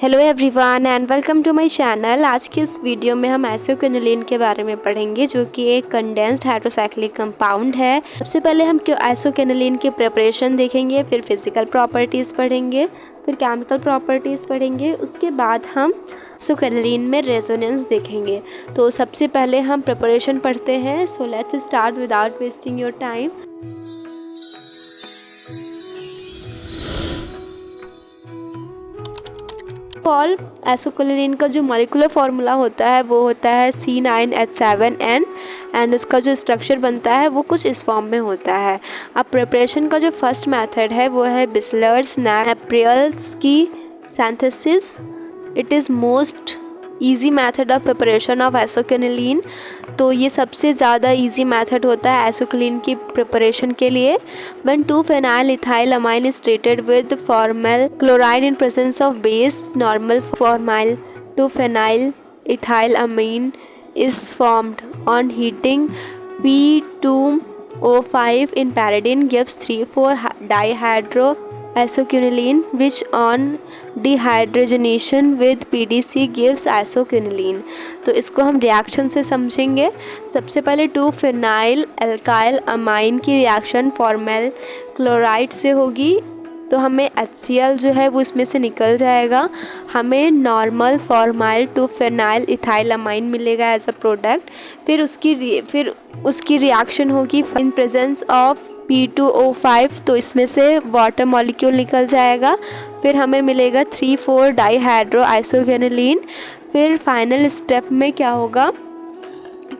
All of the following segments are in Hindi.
Hello everyone and welcome to my channel. आज की इस वीडियो में हम आइसोक्विनोलिन के बारे में पढ़ेंगे, जो कि एक कंडेंस्ड हाइड्रोसाइक्लिक कंपाउंड है। सबसे पहले हम आइसोक्विनोलिन की प्रिपरेशन देखेंगे, फिर फिजिकल प्रॉपर्टीज़ पढ़ेंगे, फिर केमिकल प्रॉपर्टीज़ पढ़ेंगे। उसके बाद हम आइसोक्विनोलिन में रेजोनेंस देखेंगे। तो सबसे पहले हम प्रिपरेशन पढ़ते हैं। So let's start without wasting your time. All isoquinoline का जो मॉलिक्यूलर फार्मूला होता है वो होता है C9H7N एंड उसका जो स्ट्रक्चर बनता है वो कुछ इस फॉर्म में होता है। अब प्रिपरेशन का जो फर्स्ट मेथड है वो है बिस्लर्स-नापियर्स की synthesis. It is most easy method of preparation of isoquinoline. तो ये सबसे ज़्यादा ईजी मेथड होता है आइसोक्विनोलिन की प्रिपरेशन के लिए। When 2-phenyl ethyl amine is treated with formyl chloride in presence of base, normal formyl 2-phenyl ethyl amine is formed. On heating, P2O5 in pyridine gives 3,4 dihydroisoquinoline, which on dehydrogenation with PDC gives isoquinoline। तो इसको हम रिएक्शन से समझेंगे। सबसे पहले 2-phenyl alkyl amine की रिएक्शन फॉर्मल क्लोराइड से होगी, तो हमें HCl जो है वो इसमें से निकल जाएगा। हमें normal formyl 2-phenyl ethyl amine मिलेगा एज अ प्रोडक्ट। फिर उसकी रिएक्शन होगी इन प्रेजेंस ऑफ P2O5, तो इसमें से वाटर मॉलिक्यूल निकल जाएगा। फिर हमें मिलेगा 3,4 डाईहाइड्रोआइसोक्विनोलिन। फिर फाइनल स्टेप में क्या होगा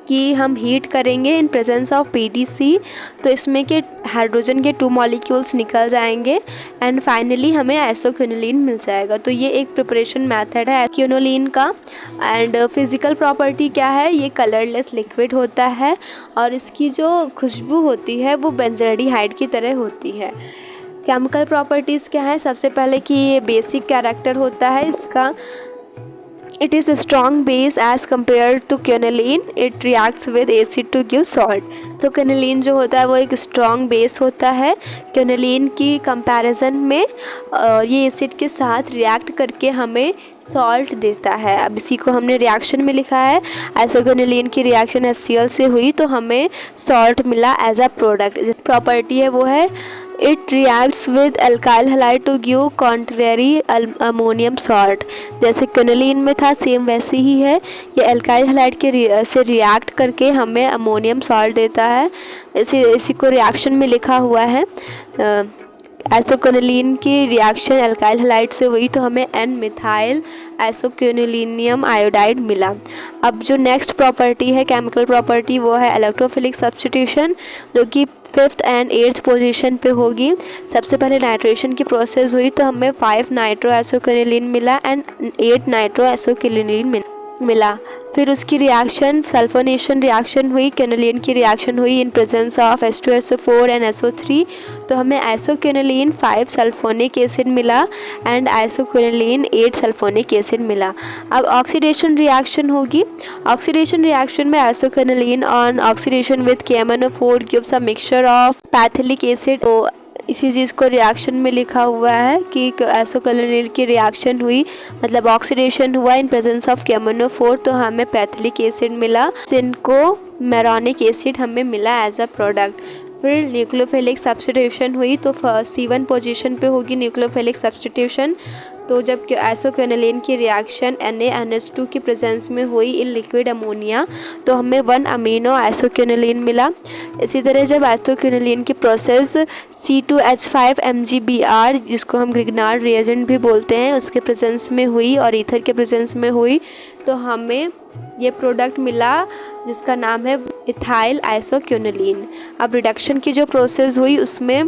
कि हम हीट करेंगे इन प्रेजेंस ऑफ PDC, तो इसमें के हाइड्रोजन के 2 मॉलिक्यूल्स निकल जाएंगे एंड फाइनली हमें आइसोक्विनोलिन मिल जाएगा। तो ये एक प्रिपरेशन मेथड है क्विनोलिन का। एंड फिजिकल प्रॉपर्टी क्या है, ये कलरलेस लिक्विड होता है और इसकी जो खुशबू होती है वो बेंजोल्डिहाइड की तरह होती है। केमिकल प्रॉपर्टीज़ क्या है, सबसे पहले कि ये बेसिक कैरेक्टर होता है इसका। It is a strong base as compared to quinoline. It reacts with acid to give salt. तो quinoline जो होता है वो एक strong base होता है quinoline की comparison में। ये एसिड के साथ रिएक्ट करके हमें सॉल्ट देता है। अब इसी को हमने रिएक्शन में लिखा है। आइसोक्विनोलिन की रिएक्शन HCl से हुई तो हमें सॉल्ट मिला एज अ प्रोडक्ट। प्रॉपर्टी है वो है It reacts with alkyl halide to give contrary ammonium salt। जैसे क्विनोलिन में था सेम वैसे ही है, ये अल्काइल हैलाइड के से रिएक्ट करके हमें अमोनियम सॉल्ट देता है। इसी को रिएक्शन में लिखा हुआ है। आइसोक्विनोलिन की रिएक्शन अल्काइल हैलाइड से हुई तो हमें N-मिथाइल आइसोक्विनोलिनियम आयोडाइड मिला। अब जो नेक्स्ट प्रॉपर्टी है केमिकल प्रॉपर्टी वो है इलेक्ट्रोफिलिक सब्स्टिट्यूशन, जो कि 5th एंड 8th पोजीशन पे होगी। सबसे पहले नाइट्रेशन की प्रोसेस हुई तो हमें 5 नाइट्रो आइसोक्विनोलिन मिला एंड 8 नाइट्रो आइसोक्विनोलिन मिला। फिर उसकी रिएक्शन सल्फोनेशन रिएक्शन हुई, क्विनोलिन की रिएक्शन हुई in presence of H2SO4 and SO3, तो हमें आइसोक्विनोलिन 5 सल्फोनिक एसिड मिला एंड आइसोक्विनोलिन 8 सल्फोनिक एसिड मिला। अब ऑक्सीडेशन रिएक्शन होगी। ऑक्सीडेशन रिएक्शन में isoquinoline on oxidation with KMnO4 gives a mixture of phthalic acid. तो इसी चीज़ को रिएक्शन में लिखा हुआ है कि आइसोक्विनोलिन की रिएक्शन हुई, मतलब ऑक्सीडेशन हुआ इन प्रेजेंस ऑफ KMnO4, तो हमें पैथिलिक एसिड मिला, जिनको मैरोनिक एसिड हमें मिला एज अ प्रोडक्ट। फिर न्यूक्लियोफिलिक सब्स्टिट्यूशन हुई तो C1 पोजीशन पे होगी न्यूक्लियोफिलिक सब्स्टिट्यूशन। तो जब आइसोक्विनोलिन की रिएक्शन NaNH2 की प्रेजेंस में हुई इन लिक्विड अमोनिया, तो हमें 1 अमीनो आइसोक्विनोलिन मिला। इसी तरह जब आइसोक्विनोलिन की प्रोसेस C2H5MgBr, जिसको हम ग्रिग्नार्ड रिएजेंट भी बोलते हैं, उसके प्रेजेंस में हुई और ईथर के प्रेजेंस में हुई, तो हमें ये प्रोडक्ट मिला जिसका नाम है इथाइल आइसोक्विनोलिन। अब रिडक्शन की जो प्रोसेस हुई उसमें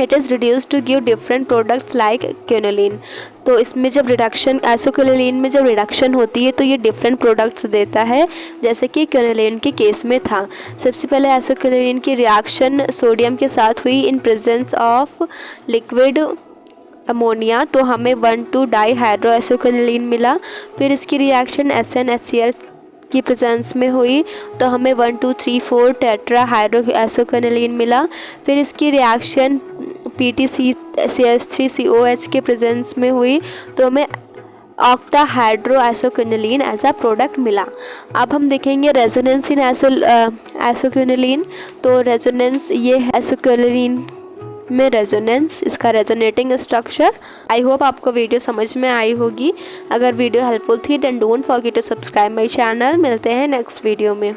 it is reduced to give different products like quinoline. तो इसमें जब रिडक्शन आइसोक्विनोलिन में जब रिडक्शन होती है तो ये डिफरेंट प्रोडक्ट्स देता है, जैसे कि क्विनोलिन के केस में था। सबसे पहले आइसोक्विनोलिन की रिएक्शन सोडियम के साथ हुई in presence of liquid ammonia, तो हमें 1,2 डाईहाइड्रोआइसोक्विनोलिन मिला। फिर इसकी रिएक्शन SnHCl की प्रेजेंस में हुई तो हमें 1,2,3,4 टेट्रा हाइड्रोआइसोक्विनोलिन मिला। फिर इसकी रिएक्शन PTCH3COH के प्रेजेंस में हुई तो हमें ऑक्टाहाइड्रोएसोक्विनोलिन एज अ प्रोडक्ट मिला। अब हम देखेंगे रेजोनेंस इन एसोक्विनोलिन। तो रेजोनेंस ये एसोक्विनोलिन में रेजोनेंस, इसका रेजोनेटिंग स्ट्रक्चर। आई होप आपको वीडियो समझ में आई होगी। अगर वीडियो हेल्पफुल थी then don't forget to subscribe my channel. मिलते हैं नेक्स्ट वीडियो में।